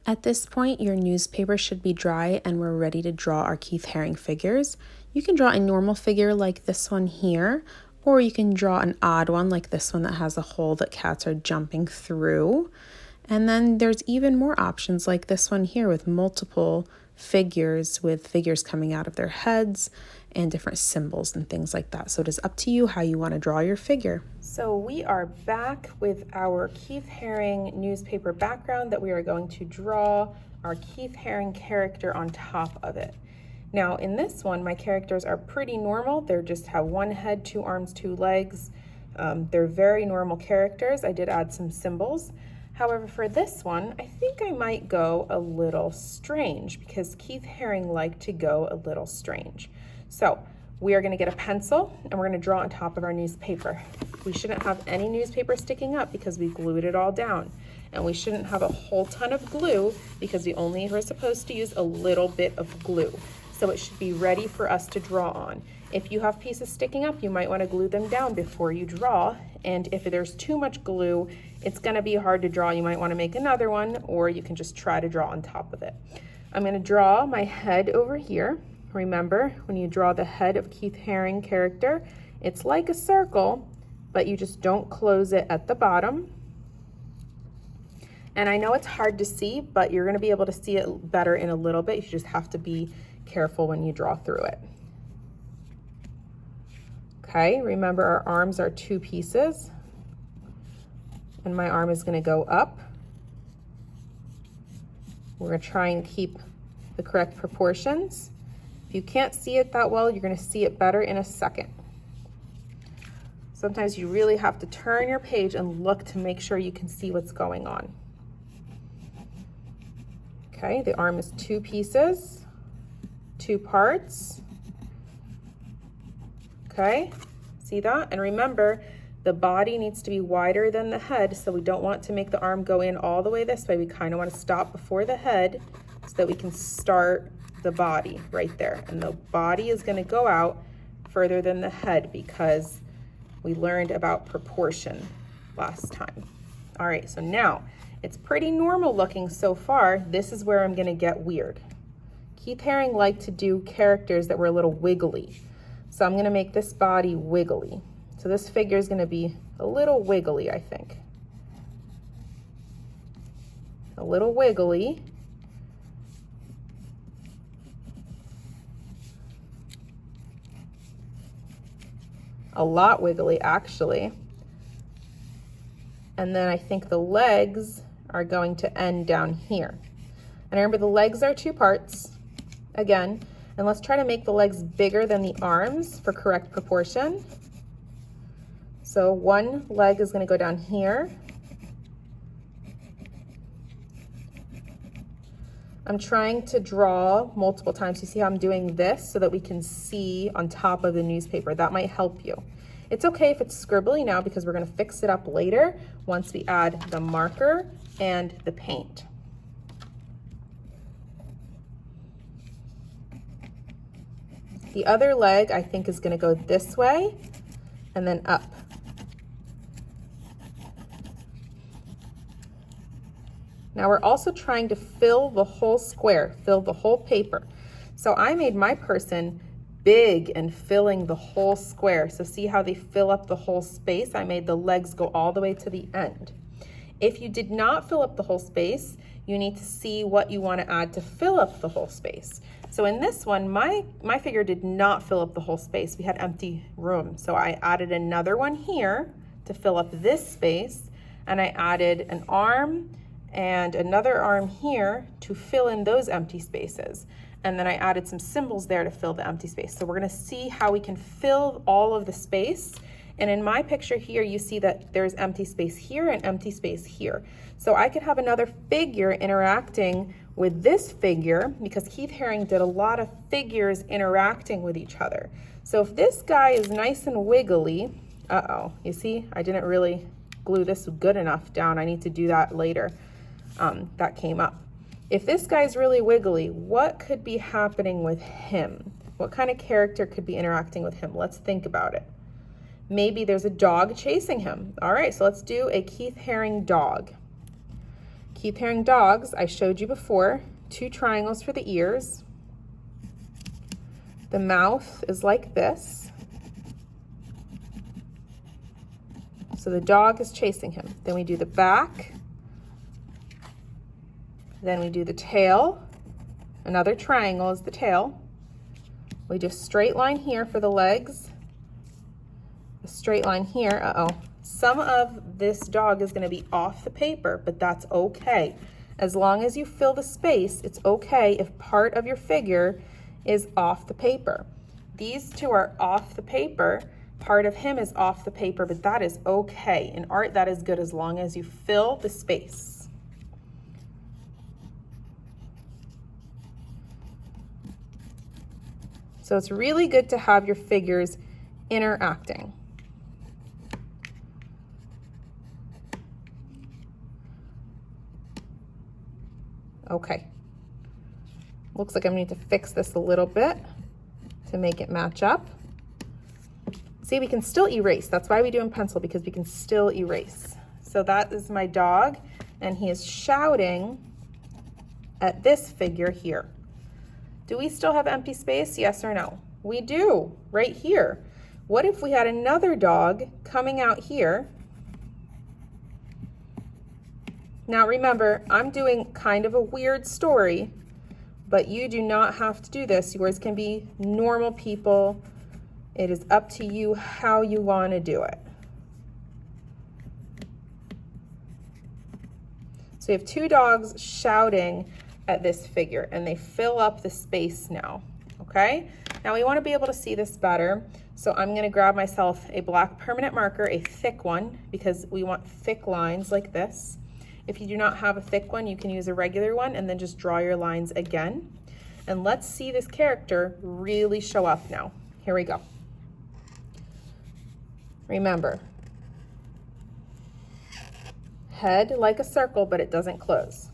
At this point, your newspaper should be dry and we're ready to draw our Keith Haring figures. You can draw a normal figure like this one here, or you can draw an odd one like this one that has a hole that cats are jumping through. And then there's even more options like this one here with multiple figures with figures coming out of their heads and different symbols and things like that. So it is up to you how you want to draw your figure. So we are back with our Keith Haring newspaper background that we are going to draw our Keith Haring character on top of it. Now in this one, my characters are pretty normal. They just have one head, two arms, two legs. They're very normal characters. I did add some symbols. However, for this one, I think I might go a little strange because Keith Haring liked to go a little strange. So we are going to get a pencil and we're going to draw on top of our newspaper. We shouldn't have any newspaper sticking up because we glued it all down. And we shouldn't have a whole ton of glue because we only were supposed to use a little bit of glue. So it should be ready for us to draw on. If you have pieces sticking up, you might want to glue them down before you draw. And if there's too much glue, it's going to be hard to draw. You might want to make another one, or you can just try to draw on top of it. I'm going to draw my head over here. Remember, when you draw the head of Keith Haring character, it's like a circle, but you just don't close it at the bottom. And I know it's hard to see, but you're going to be able to see it better in a little bit. You just have to be careful when you draw through it. Okay, remember our arms are two pieces, and my arm is going to go up. We're going to try and keep the correct proportions. If you can't see it that well, you're going to see it better in a second. Sometimes you really have to turn your page and look to make sure you can see what's going on. Okay, the arm is two pieces, two parts. Okay, see that? And remember, the body needs to be wider than the head, so we don't want to make the arm go in all the way this way. We kind of want to stop before the head so that we can start the body right there. And the body is going to go out further than the head because we learned about proportion last time. All right, so now it's pretty normal looking so far. This is where I'm going to get weird. Keith Haring liked to do characters that were a little wiggly. So I'm going to make this body wiggly. So this figure is going to be a little wiggly, I think. A little wiggly. A lot wiggly, actually. And then I think the legs are going to end down here. And remember, the legs are two parts, again. And let's try to make the legs bigger than the arms for correct proportion. So one leg is going to go down here. I'm trying to draw multiple times. You see how I'm doing this so that we can see on top of the newspaper. That might help you. It's okay if it's scribbly now because we're going to fix it up later once we add the marker and the paint. The other leg, I think, is going to go this way and then up. Now we're also trying to fill the whole square, fill the whole paper. So I made my person big and filling the whole square. So see how they fill up the whole space? I made the legs go all the way to the end. If you did not fill up the whole space, you need to see what you want to add to fill up the whole space. So in this one, my figure did not fill up the whole space. We had empty room. So I added another one here to fill up this space, and I added an arm and another arm here to fill in those empty spaces. And then I added some symbols there to fill the empty space. So we're going to see how we can fill all of the space. And in my picture here, you see that there's empty space here and empty space here. So I could have another figure interacting with this figure because Keith Haring did a lot of figures interacting with each other. So if this guy is nice and wiggly, you see, I didn't really glue this good enough down. I need to do that later. That came up. If this guy's really wiggly, what could be happening with him? What kind of character could be interacting with him? Let's think about it. Maybe there's a dog chasing him. All right, so let's do a Keith Haring dog. Keith Haring dogs, I showed you before, 2 triangles for the ears. The mouth is like this. So the dog is chasing him. Then we do the back. Then we do the tail. Another triangle is the tail. We do a straight line here for the legs. A straight line here. Uh-oh. Some of this dog is going to be off the paper, but that's okay. As long as you fill the space, it's okay if part of your figure is off the paper. These 2 are off the paper. Part of him is off the paper, but that is okay. In art, that is good as long as you fill the space. So it's really good to have your figures interacting. Okay. Looks like I need to fix this a little bit to make it match up. See, we can still erase. That's why we do in pencil, because we can still erase. So that is my dog, and he is shouting at this figure here. Do we still have empty space? Yes or no? We do, right here. What if we had another dog coming out here? Now remember, I'm doing kind of a weird story, but you do not have to do this. Yours can be normal people. It is up to you how you want to do it. So you have 2 dogs shouting at this figure, and they fill up the space now, okay? Now we want to be able to see this better, so I'm going to grab myself a black permanent marker, a thick one, because we want thick lines like this. If you do not have a thick one, you can use a regular one and then just draw your lines again. And let's see this character really show up now. Here we go. Remember, head like a circle, but it doesn't close.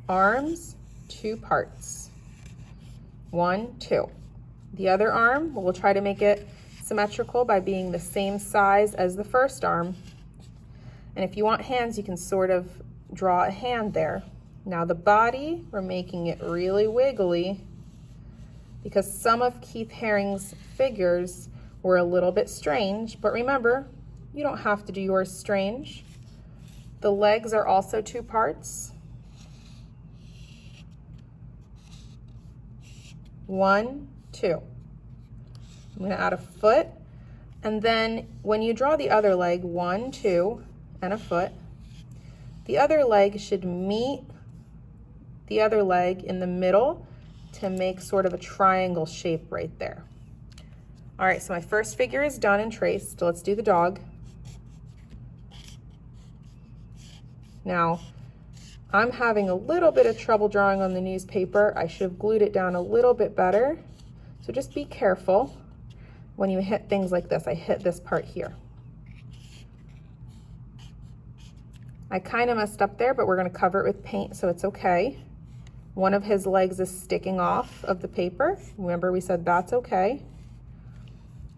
Arms, 2 parts. 1, 2. The other arm, we'll try to make it symmetrical by being the same size as the first arm. And if you want hands, you can sort of draw a hand there. Now the body, we're making it really wiggly because some of Keith Haring's figures were a little bit strange, but remember, you don't have to do yours strange. The legs are also 2 parts. 1, 2. I'm going to add a foot, and then when you draw the other leg, 1, 2, and a foot, the other leg should meet the other leg in the middle to make sort of a triangle shape right there. All right, so my first figure is done and traced. So let's do the dog. Now, I'm having a little bit of trouble drawing on the newspaper. I should have glued it down a little bit better. So just be careful when you hit things like this. I hit this part here. I kind of messed up there, but we're going to cover it with paint, so it's okay. One of his legs is sticking off of the paper. Remember, we said that's okay.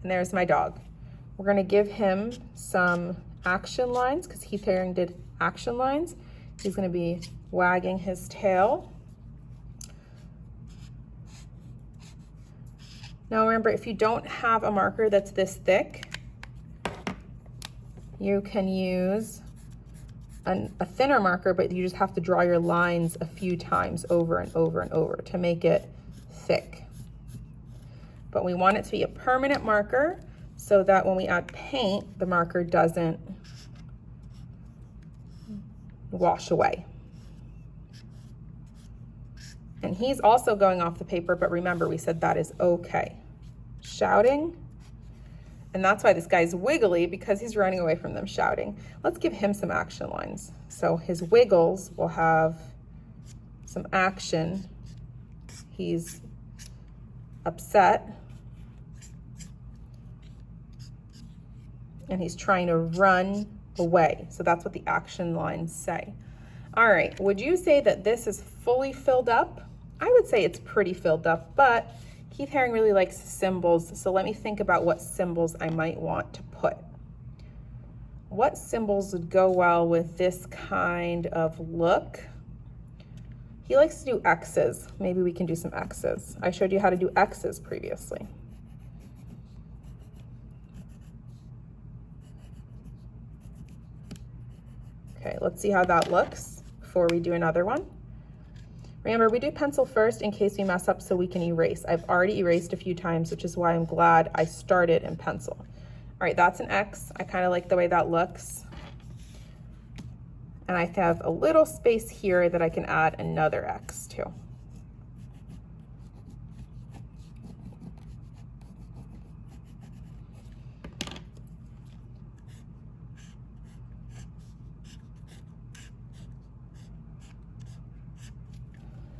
And there's my dog. We're going to give him some action lines because Keith Haring did action lines. He's going to be wagging his tail. Now remember, if you don't have a marker that's this thick, you can use a thinner marker, but you just have to draw your lines a few times over and over and over to make it thick. But we want it to be a permanent marker so that when we add paint, the marker doesn't wash away. And he's also going off the paper, but remember, we said that is okay. Shouting. And that's why this guy's wiggly, because he's running away from them shouting. Let's give him some action lines. So his wiggles will have some action. He's upset. And he's trying to run away. So that's what the action lines say. All right, would you say that this is fully filled up? I would say it's pretty filled up, but Keith Haring really likes symbols, so let me think about what symbols I might want to put. What symbols would go well with this kind of look? He likes to do X's. Maybe we can do some X's. I showed you how to do X's previously. Okay, let's see how that looks before we do another one. Remember, we do pencil first in case we mess up so we can erase. I've already erased a few times, which is why I'm glad I started in pencil. All right, that's an X. I kind of like the way that looks. And I have a little space here that I can add another X to.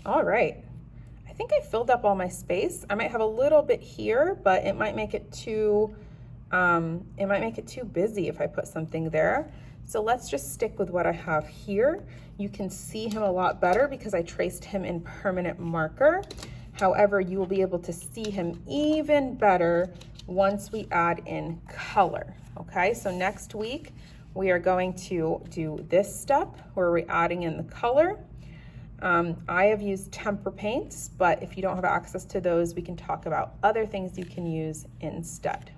All right, I think I filled up all my space. I might have a little bit here, but it might make it too busy if I put something there. So let's just stick with what I have here. You can see him a lot better because I traced him in permanent marker. However, you will be able to see him even better once we add in color. Okay, so next week we are going to do this step where we're adding in the color. I have used temper paints, but if you don't have access to those, we can talk about other things you can use instead.